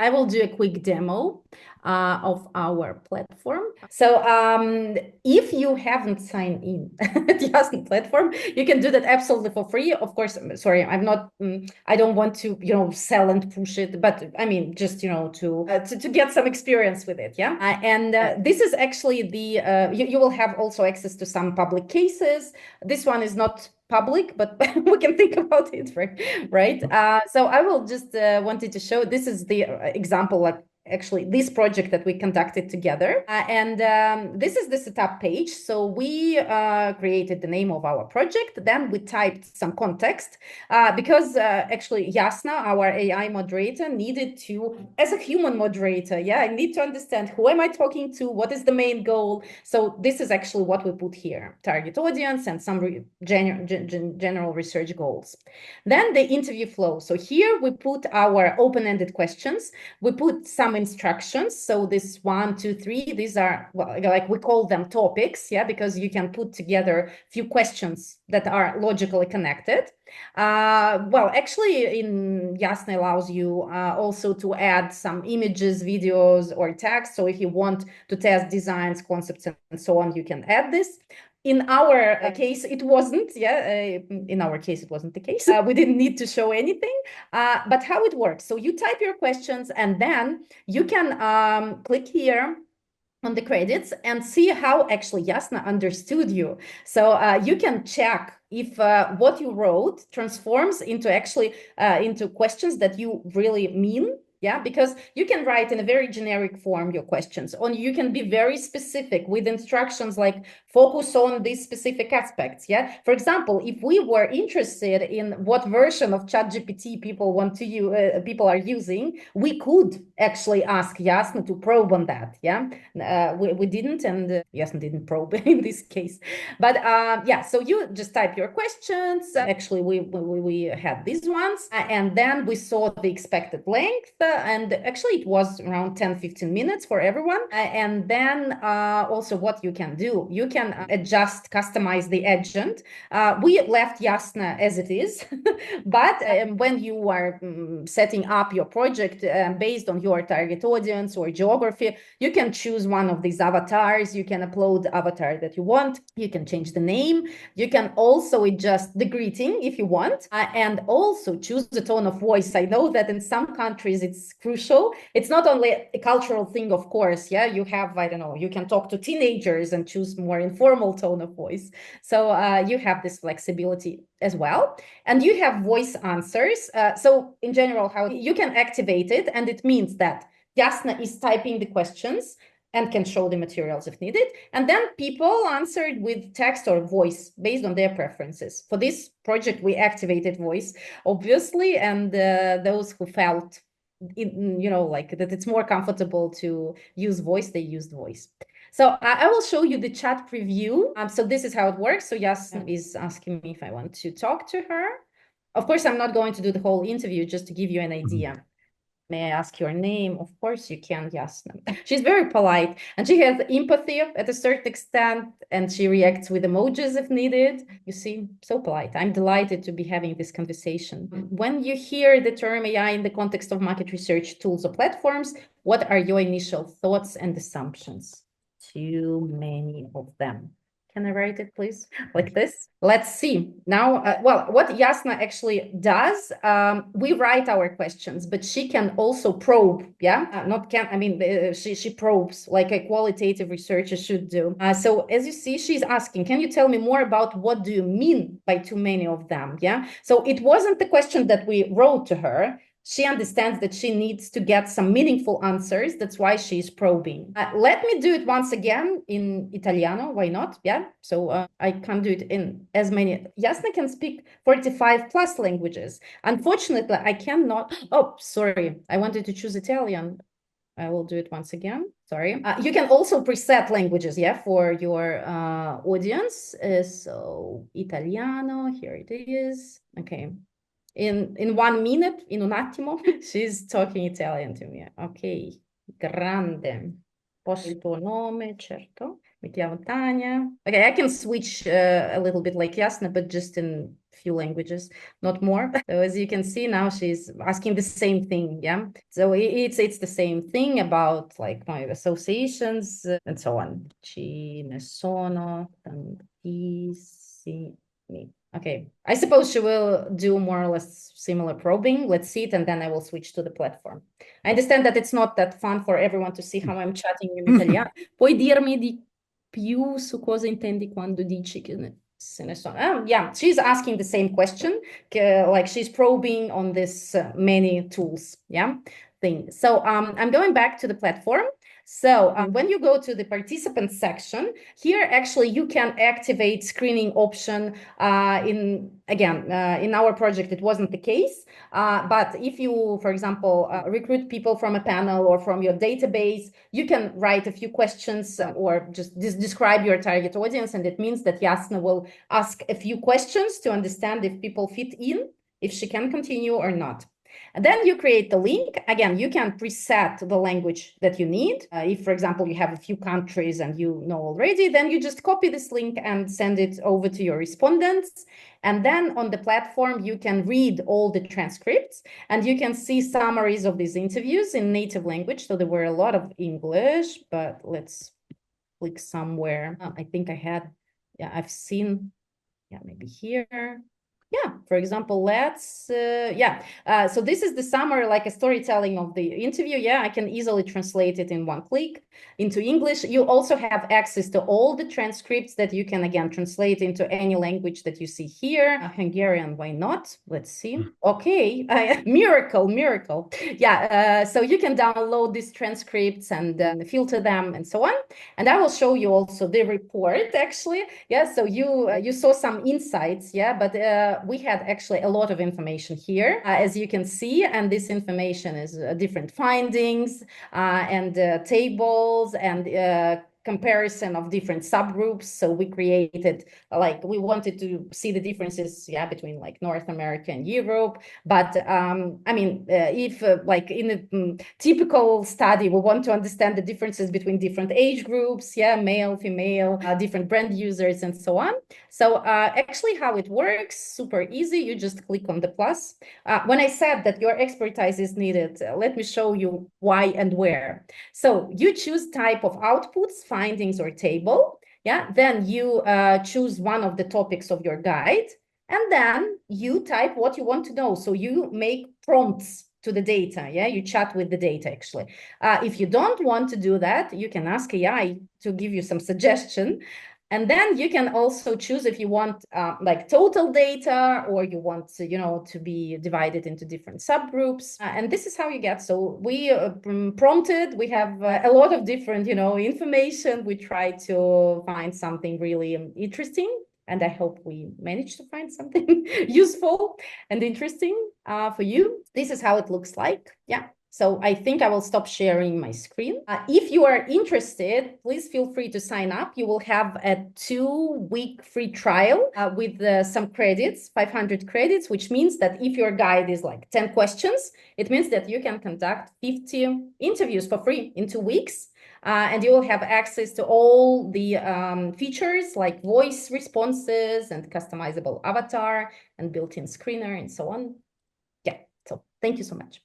I will do a quick demo of our platform. So if you haven't signed in at the Yasna platform, you can do that absolutely for free. Of course, sorry, I'm not, I don't want to, sell and push it, but I mean, just, to get some experience with it. Yeah. This is actually you will have also access to some public cases. This one is not public, but we can think about it, right? So I will just wanted to show, this is the example, like actually this project that we conducted together. This is the setup page. So we created the name of our project. Then we typed some context because actually Yasna, our AI moderator, needed to, as a human moderator, I need to understand who am I talking to, what is the main goal. So this is actually what we put here: target audience and some general research goals. Then the interview flow. So here we put our open-ended questions. We put some instructions. So this 1, 2, 3, these are, well, like we call them topics, because you can put together a few questions that are logically connected. Well, actually, in Yasna allows you also to add some images, videos, or text. So if you want to test designs, concepts, and so on, you can add this. In our case, it wasn't. In our case, it wasn't the case. We didn't need to show anything. But how it works? So you type your questions, and then you can click here on the credits and see how actually Yasna understood you. So you can check if what you wrote transforms into actually into questions that you really mean. Because you can write in a very generic form your questions, or you can be very specific with instructions like focus on these specific aspects. For example, if we were interested in what version of ChatGPT people people are using, we could actually ask Yasna to probe on that. We didn't, and Yasna didn't probe in this case. But so you just type your questions. Actually, we had these ones, and then we saw the expected length. And actually it was around 10-15 minutes for everyone. And then also what you can do, you can adjust, customize the agent. We left Yasna as it is, but when you are setting up your project based on your target audience or geography, you can choose one of these avatars. You can upload the avatar that you want. You can change the name. You can also adjust the greeting if you want, and also choose the tone of voice. I know that in some countries it's crucial. It's not only a cultural thing, of course. You have, I don't know, you can talk to teenagers and choose more informal tone of voice. So you have this flexibility as well. And you have voice answers. So in general, how you can activate it, and it means that Yasna is typing the questions and can show the materials if needed. And then people answered with text or voice based on their preferences. For this project, we activated voice, obviously, and those who felt like that it's more comfortable to use voice, they used voice. So I will show you the chat preview. So this is how it works. So Yasna is asking me if I want to talk to her. Of course, I'm not going to do the whole interview, just to give you an idea. May I ask your name? Of course you can, Yasna. She's very polite, and she has empathy at a certain extent, and she reacts with emojis if needed. You see, so polite. I'm delighted to be having this conversation. When you hear the term AI in the context of market research tools or platforms, what are your initial thoughts and assumptions? Too many of them. Can I write it, please? Like this? Let's see. Now, well, what Yasna actually does, we write our questions, but she can also probe, she probes like a qualitative researcher should do. So as you see, she's asking, can you tell me more about what do you mean by too many of them? So it wasn't the question that we wrote to her. She understands that she needs to get some meaningful answers. That's why she's probing. Let me do it once again in Italiano. Why not? So I can do it in as many. Yasna can speak 45 plus languages. Unfortunately, I cannot. Oh, sorry. I wanted to choose Italian. I will do it once again. Sorry. You can also preset languages, for your audience. So Italiano, here it is. Okay. In 1 minute, in un attimo, she's talking Italian to me. Ok, grande. Posso il tuo nome? Certo. Mi chiamo Tanya. Okay, I can switch a little bit like Yasna, but just in few languages, not more. So as you can see now, she's asking the same thing. Yeah. So it's the same thing about like my associations and so on. Ci ne sono tantissimi. Okay, I suppose she will do more or less similar probing. Let's see it, and then I will switch to the platform. I understand that it's not that fun for everyone to see how I'm chatting in italiano. Puoi dirmi di più su cosa intendi quando dici che se ne sono? Yeah, she's asking the same question, like she's probing on this many tools, yeah, thing. So I'm going back to the platform. So when you go to the participant section, here actually you can activate screening option. In our project, it wasn't the case. But if you, for example, recruit people from a panel or from your database, you can write a few questions or just describe your target audience. And it means that Yasna will ask a few questions to understand if people fit in, if she can continue or not. And then you create the link. Again, you can preset the language that you need. If, for example, you have a few countries and you know already, then you just copy this link and send it over to your respondents. And then on the platform, you can read all the transcripts and you can see summaries of these interviews in native language. So there were a lot of English, but let's click somewhere. I think I had, yeah, I've seen, yeah, maybe here. Yeah, for example, so this is the summary, like a storytelling of the interview. Yeah, I can easily translate it in one click into English. You also have access to all the transcripts that you can, again, translate into any language that you see here. Hungarian, why not? Let's see. Okay, miracle. Yeah, so you can download these transcripts and filter them and so on. And I will show you also the report, actually. Yeah, so you saw some insights, yeah, but we had actually a lot of information here, as you can see, and this information is different findings and tables and comparison of different subgroups. So we created, like, we wanted to see the differences, yeah, between like North America and Europe. But I mean, if like in a typical study, we want to understand the differences between different age groups, yeah, male, female, different brand users, and so on. So actually how it works, super easy. You just click on the plus. When I said that your expertise is needed, let me show you why and where. So you choose type of outputs, findings, or table. Yeah, then you choose one of the topics of your guide, and then you type what you want to know. So you make prompts to the data. Yeah, you chat with the data, actually. If you don't want to do that, you can ask AI to give you some suggestion. And then you can also choose if you want like total data, or you want to, to be divided into different subgroups. And this is how you get. So we prompted, we have a lot of different, information. We try to find something really interesting. And I hope we managed to find something useful and interesting for you. This is how it looks like. Yeah. So I think I will stop sharing my screen. If you are interested, please feel free to sign up. You will have a 2-week free trial with some credits, 500 credits, which means that if your guide is like 10 questions, it means that you can conduct 50 interviews for free in 2 weeks. And you will have access to all the features like voice responses and customizable avatar and built-in screener and so on. Yeah, so thank you so much.